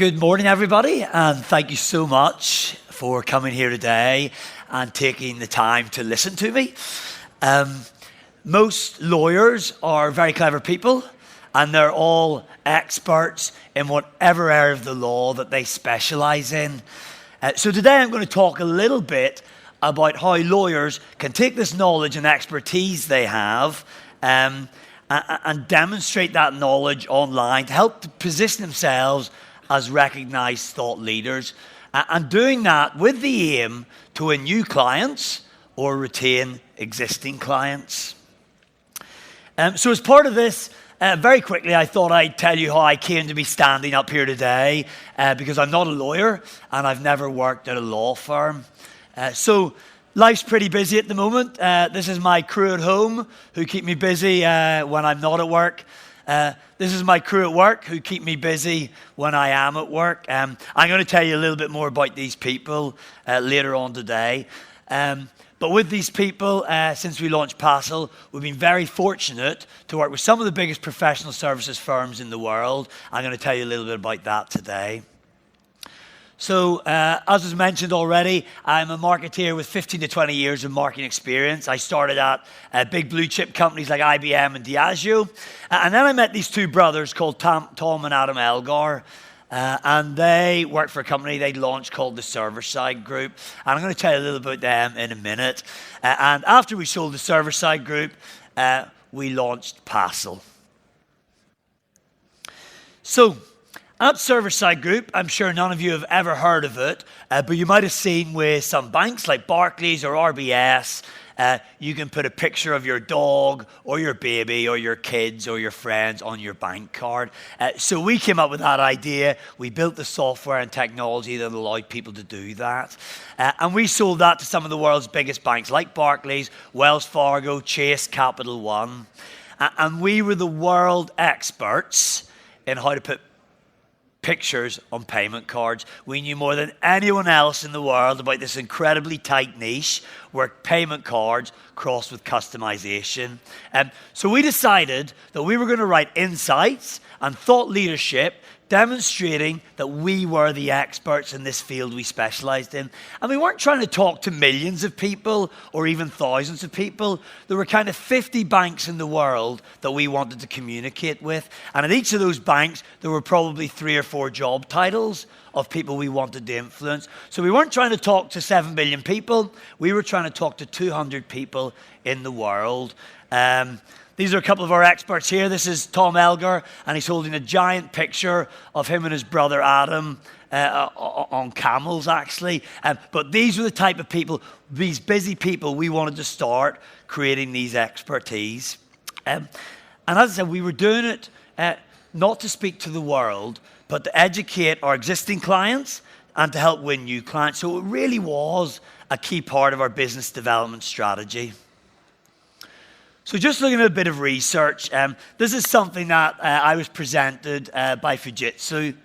Good morning, everybody, and thank you so much for coming here today and taking the time to listen to me. Most lawyers are very clever people, and they're all experts in whatever area of the law that they specialize in. So today I'm going to talk a little bit about how lawyers can take this knowledge and expertise they have and demonstrate that knowledge online to help to position themselves as recognized thought leaders, and doing that with the aim to win new clients or retain existing clients. So as part of this, very quickly, I thought I'd tell you how I came to be standing up here today, because I'm not a lawyer and I've never worked at a law firm. So life's pretty busy at the moment. This is my crew at home who keep me busy when I'm not at work. This is my crew at work who keep me busy when I am at work. I'm going to tell you a little bit more about these people later on today. But with these people, since we launched Passle, we've been very fortunate to work with some of the biggest professional services firms in the world. I'm going to tell you a little bit about that today. So, as was mentioned already, I'm a marketeer with 15 to 20 years of marketing experience. I started at big blue chip companies like IBM and Diageo. And then I met these two brothers called Tom and Adam Elgar. And they worked for a company they launched called the Server-Side Group. And I'm going to tell you a little about them in a minute. And after we sold the Server-Side Group, we launched Passle. So, at Server-Side Group, I'm sure none of you have ever heard of it, but you might have seen with some banks like Barclays or RBS, you can put a picture of your dog or your baby or your kids or your friends on your bank card. So we came up with that idea. We built the software and technology that allowed people to do that. And we sold that to some of the world's biggest banks like Barclays, Wells Fargo, Chase, Capital One. And we were the world experts in how to put pictures on payment cards. We knew more than anyone else in the world about this incredibly tight niche where payment cards crossed with customization. So we decided that we were going to write insights and thought leadership demonstrating that we were the experts in this field we specialized in. And we weren't trying to talk to millions of people or even thousands of people. There were kind of 50 banks in the world that we wanted to communicate with. And at each of those banks, there were probably 3 or 4 job titles of people we wanted to influence. So we weren't trying to talk to 7 billion people. We were trying to talk to 200 people in the world. These are a couple of our experts here. This is Tom Elgar, and he's holding a giant picture of him and his brother Adam on camels, actually. But these were the type of people, these busy people, we wanted to start creating these expertise. And as I said, we were doing it not to speak to the world, but to educate our existing clients and to help win new clients. So it really was a key part of our business development strategy. So just looking at a bit of research, this is something that I was presented by Fujitsu.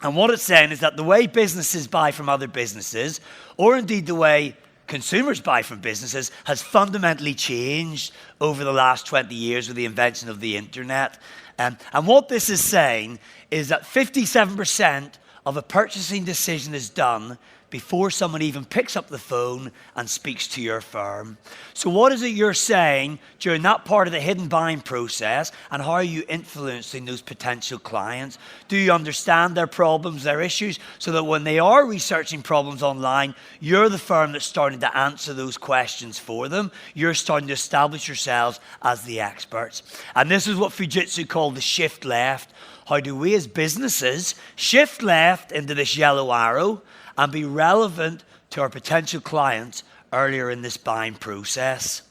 And what it's saying is that the way businesses buy from other businesses, or indeed the way consumers buy from businesses, has fundamentally changed over the last 20 years with the invention of the internet. And what this is saying is that 57% of a purchasing decision is done before someone even picks up the phone and speaks to your firm. So what is it you're saying during that part of the hidden buying process, and how are you influencing those potential clients? Do you understand their problems, their issues, so that when they are researching problems online, you're the firm that's starting to answer those questions for them? You're starting to establish yourselves as the experts. And this is what Fujitsu called the shift left. How do we as businesses shift left into this yellow arrow and be relevant to our potential clients earlier in this buying process?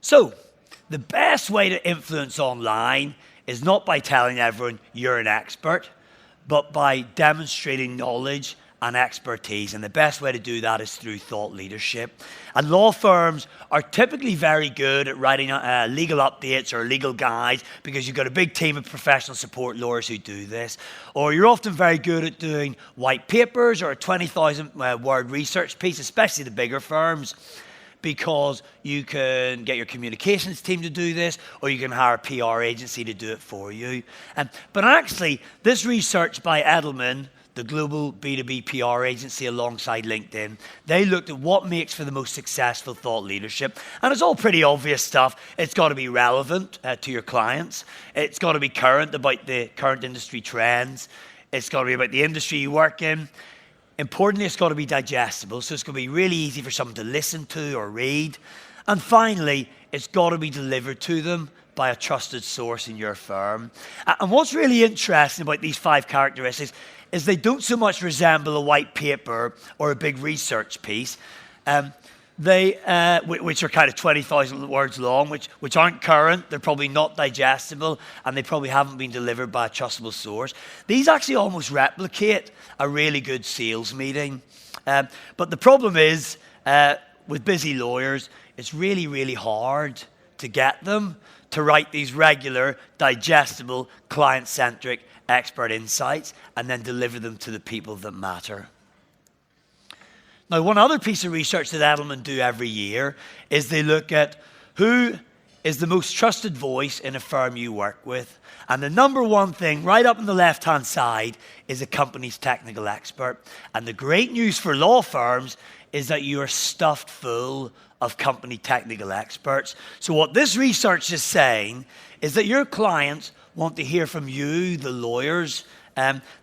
So, the best way to influence online is not by telling everyone you're an expert, but by demonstrating knowledge and expertise. And the best way to do that is through thought leadership. And law firms are typically very good at writing legal updates or legal guides, because you've got a big team of professional support lawyers who do this. Or you're often very good at doing white papers or a 20,000 word research piece, especially the bigger firms. because you can get your communications team to do this, or you can hire a PR agency to do it for you. But actually, this research by Edelman, the global B2B PR agency alongside LinkedIn, they looked at what makes for the most successful thought leadership. And it's all pretty obvious stuff. It's got to be relevant to your clients. It's got to be current, about the current industry trends. It's got to be about the industry you work in. Importantly, it's got to be digestible. So it's going to be really easy for someone to listen to or read. And finally, it's got to be delivered to them by a trusted source in your firm. And what's really interesting about these 5 characteristics is they don't so much resemble a white paper or a big research piece, which are kind of 20,000 words long, which aren't current, they're probably not digestible, and they probably haven't been delivered by a trustable source. These actually almost replicate a really good sales meeting. But the problem is, with busy lawyers, it's really, really hard to get them to write these regular, digestible, client-centric expert insights and then deliver them to the people that matter. Now, one other piece of research that Edelman do every year is they look at who is the most trusted voice in a firm you work with. And the number one thing right up on the left-hand side is a company's technical expert. And the great news for law firms is that you are stuffed full of company technical experts. So what this research is saying is that your clients want to hear from you, the lawyers.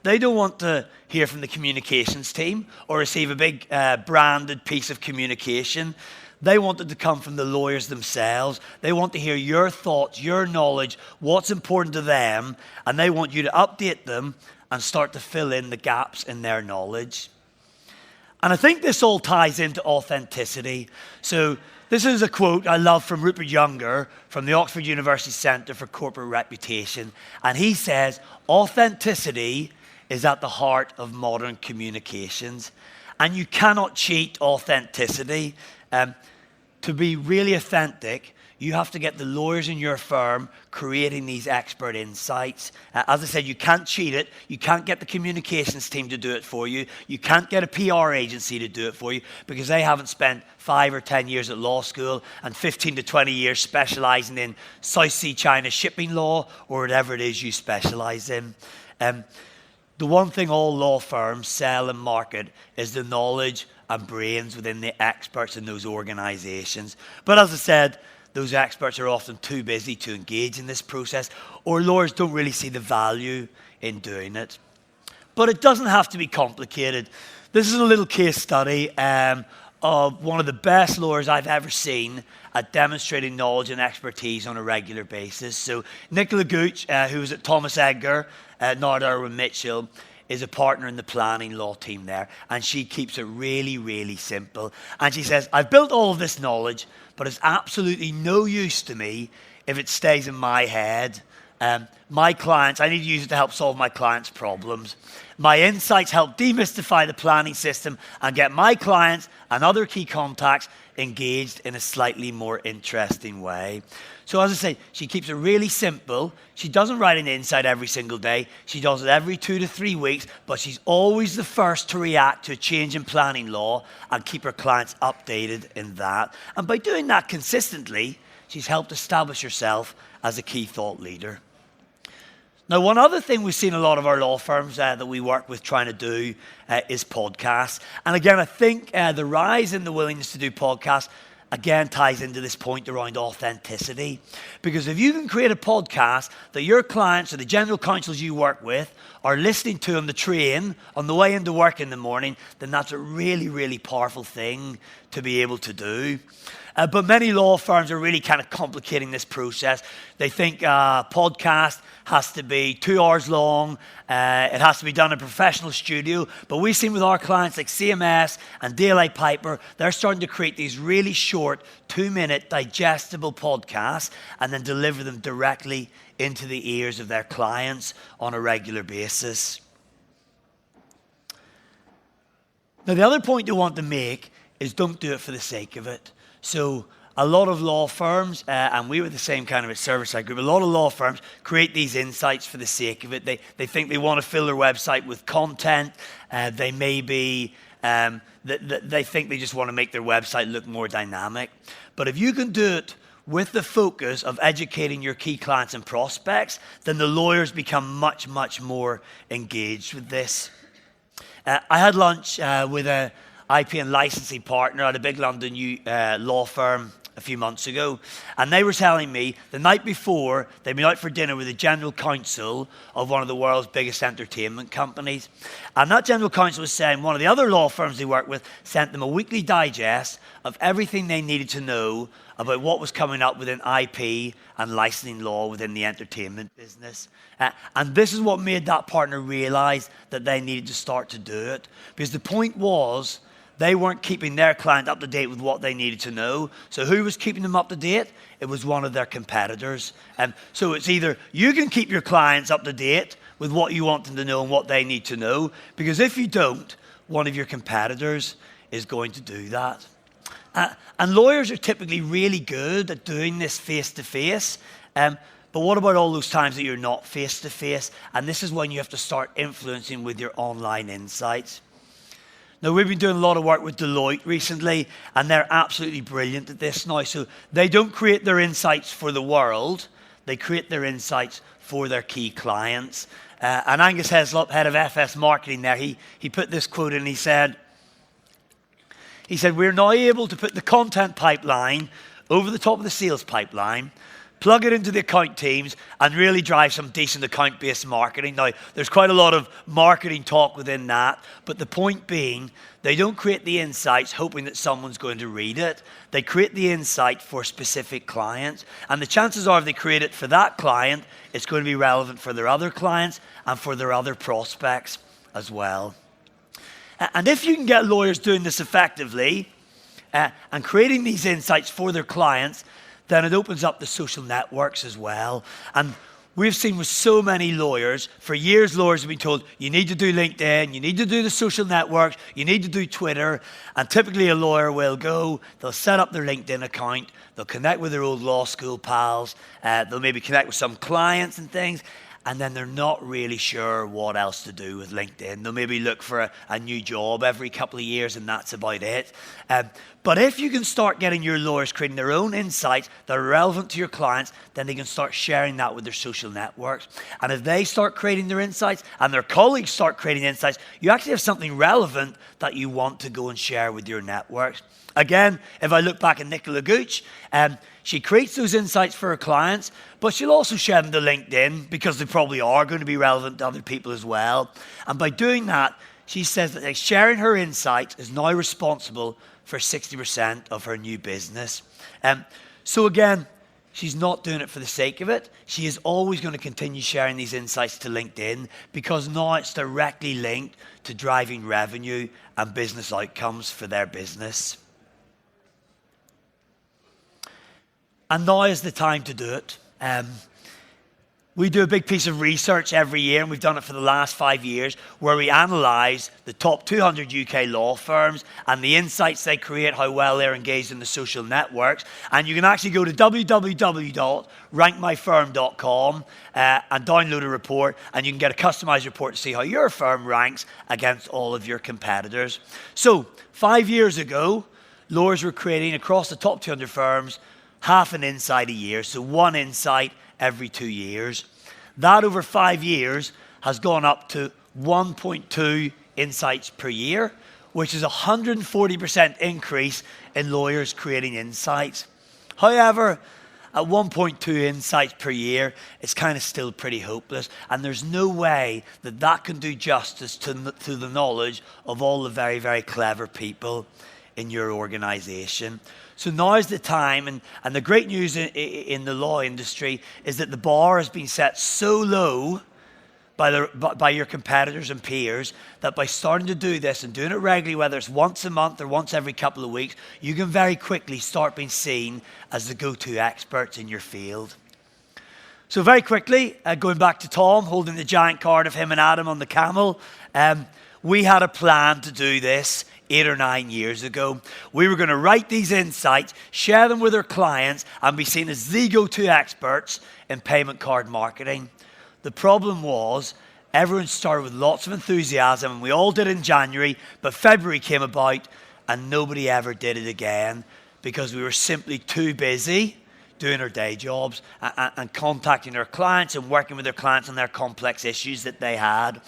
They don't want to hear from the communications team or receive a big branded piece of communication. They want it to come from the lawyers themselves. They want to hear your thoughts, your knowledge, what's important to them, and they want you to update them and start to fill in the gaps in their knowledge. And I think this all ties into authenticity. So this is a quote I love from Rupert Younger from the Oxford University Centre for Corporate Reputation. And he says, authenticity is at the heart of modern communications. And you cannot cheat authenticity. To be really authentic, you have to get the lawyers in your firm creating these expert insights. As I said, you can't cheat it. You can't get the communications team to do it for you. You can't get a PR agency to do it for you because they haven't spent 5 or 10 years at law school and 15 to 20 years specializing in South Sea China shipping law or whatever it is you specialize in. The one thing all law firms sell and market is the knowledge and brains within the experts in those organizations. But as I said, those experts are often too busy to engage in this process, or lawyers don't really see the value in doing it. But it doesn't have to be complicated. This is a little case study of one of the best lawyers I've ever seen at demonstrating knowledge and expertise on a regular basis. So Nicola Gooch, who was at Thomas Edgar, now at Irwin Mitchell, is a partner in the planning law team there. And she keeps it really, really simple. And she says, I've built all of this knowledge, but it's absolutely no use to me if it stays in my head. My clients, I need to use it to help solve my clients' problems. My insights help demystify the planning system and get my clients and other key contacts engaged in a slightly more interesting way. So as I say, she keeps it really simple. She doesn't write an insight every single day. She does it every 2 to 3 weeks, but she's always the first to react to a change in planning law and keep her clients updated in that. And by doing that consistently, she's helped establish herself as a key thought leader. Now, one other thing we've seen a lot of our law firms that we work with trying to do is podcasts. And again, I think the rise in the willingness to do podcasts again ties into this point around authenticity. Because if you can create a podcast that your clients or the general counsels you work with are listening to on the train, on the way into work in the morning, then that's a really, really powerful thing to be able to do. But many law firms are really kind of complicating this process. They think a podcast has to be 2 hours long. It has to be done in a professional studio. But we've seen with our clients like CMS and Deloitte Piper, they're starting to create these really short 2-minute digestible podcasts and then deliver them directly into the ears of their clients on a regular basis. Now, the other point I want to make is don't do it for the sake of it. So a lot of law firms, and we were the same kind of a service-side group, a lot of law firms create these insights for the sake of it. They think they want to fill their website with content. They maybe They think they just want to make their website look more dynamic. But if you can do it with the focus of educating your key clients and prospects, then the lawyers become much, much more engaged with this. I had lunch with an IP and licensing partner at a big London law firm a few months ago, and they were telling me the night before they'd been out for dinner with the general counsel of one of the world's biggest entertainment companies. And that general counsel was saying one of the other law firms they worked with sent them a weekly digest of everything they needed to know about what was coming up within IP and licensing law within the entertainment business. And this is what made that partner realize that they needed to start to do it. Because the point was, they weren't keeping their client up to date with what they needed to know. So who was keeping them up to date? It was one of their competitors. So it's either you can keep your clients up to date with what you want them to know and what they need to know, because if you don't, one of your competitors is going to do that. And lawyers are typically really good at doing this face-to-face. But what about all those times that you're not face-to-face? And this is when you have to start influencing with your online insights. Now, we've been doing a lot of work with Deloitte recently, and they're absolutely brilliant at this now. So they don't create their insights for the world. They create their insights for their key clients. And Angus Heslop, head of FS Marketing there, he put this quote in. He said, we're now able to put the content pipeline over the top of the sales pipeline, plug it into the account teams, and really drive some decent account-based marketing. Now, there's quite a lot of marketing talk within that, but the point being, they don't create the insights hoping that someone's going to read it. They create the insight for specific clients, and the chances are if they create it for that client, it's going to be relevant for their other clients and for their other prospects as well. And if you can get lawyers doing this effectively and creating these insights for their clients, then it opens up the social networks as well. And we've seen with so many lawyers, for years lawyers have been told, you need to do LinkedIn, you need to do the social networks, you need to do Twitter. And typically a lawyer will go, they'll set up their LinkedIn account, they'll connect with their old law school pals, they'll maybe connect with some clients and things, and then they're not really sure what else to do with LinkedIn. They'll maybe look for a new job every couple of years, and that's about it. But if you can start getting your lawyers creating their own insights that are relevant to your clients, then they can start sharing that with their social networks. And if they start creating their insights and their colleagues start creating insights, you actually have something relevant that you want to go and share with your networks. Again, if I look back at Nicola Gooch, she creates those insights for her clients, but she'll also share them to LinkedIn because they probably are going to be relevant to other people as well. And by doing that, she says that sharing her insights is now responsible for 60% of her new business. So again, she's not doing it for the sake of it. She is always going to continue sharing these insights to LinkedIn because now it's directly linked to driving revenue and business outcomes for their business. And now is the time to do it. We do a big piece of research every year, and we've done it for the last 5 years, where we analyse the top 200 UK law firms and the insights they create, how well they're engaged in the social networks. And you can actually go to www.rankmyfirm.com and download a report, and you can get a customised report to see how your firm ranks against all of your competitors. So 5 years ago, lawyers were creating across the top 200 firms half an insight a year, so one insight every 2 years. That over 5 years has gone up to 1.2 insights per year, which is a 140% increase in lawyers creating insights. However, at 1.2 insights per year, it's kind of still pretty hopeless, and there's no way that that can do justice to the knowledge of all the very, very clever people in your organization. So now is the time, and the great news in the law industry is that the bar has been set so low by your competitors and peers that by starting to do this and doing it regularly, whether it's once a month or once every couple of weeks, you can very quickly start being seen as the go-to experts in your field. So very quickly, going back to Tom, holding the giant card of him and Adam on the camel, we had a plan to do this 8 or 9 years ago. We were going to write these insights, share them with our clients, and be seen as the go-to experts in payment card marketing. The problem was, Everyone started with lots of enthusiasm, and we all did it in January, but February came about, and nobody ever did it again because we were simply too busy doing our day jobs and contacting our clients and working with their clients on their complex issues that they had.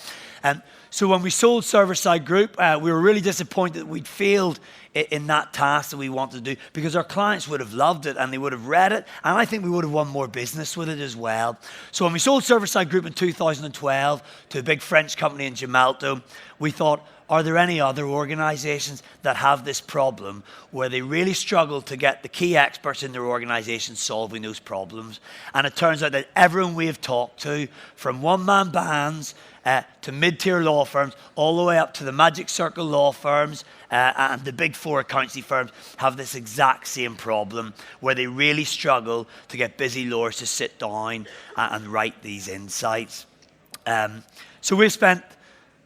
So when we sold Server-Side Group, we were really disappointed that we'd failed in that task that we wanted to do because our clients would have loved it and they would have read it, and I think we would have won more business with it as well. So when we sold Server-Side Group in 2012 to a big French company in Gemalto, we thought, are there any other organizations that have this problem where they really struggle to get the key experts in their organization solving those problems? And it turns out that everyone we have talked to, from one-man bands to mid-tier law firms, all the way up to the Magic Circle law firms and the big four accountancy firms, have this exact same problem where they really struggle to get busy lawyers to sit down and write these insights. So we've spent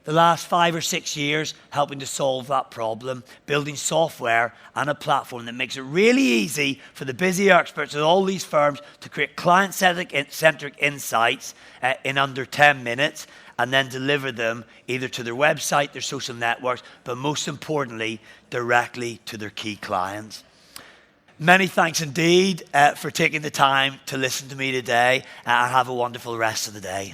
the last 5 or 6 years helping to solve that problem, building software and a platform that makes it really easy for the busy experts at all these firms to create client-centric insights in under 10 minutes and then deliver them either to their website, their social networks, but most importantly, directly to their key clients. Many thanks indeed for taking the time to listen to me today, and have a wonderful rest of the day.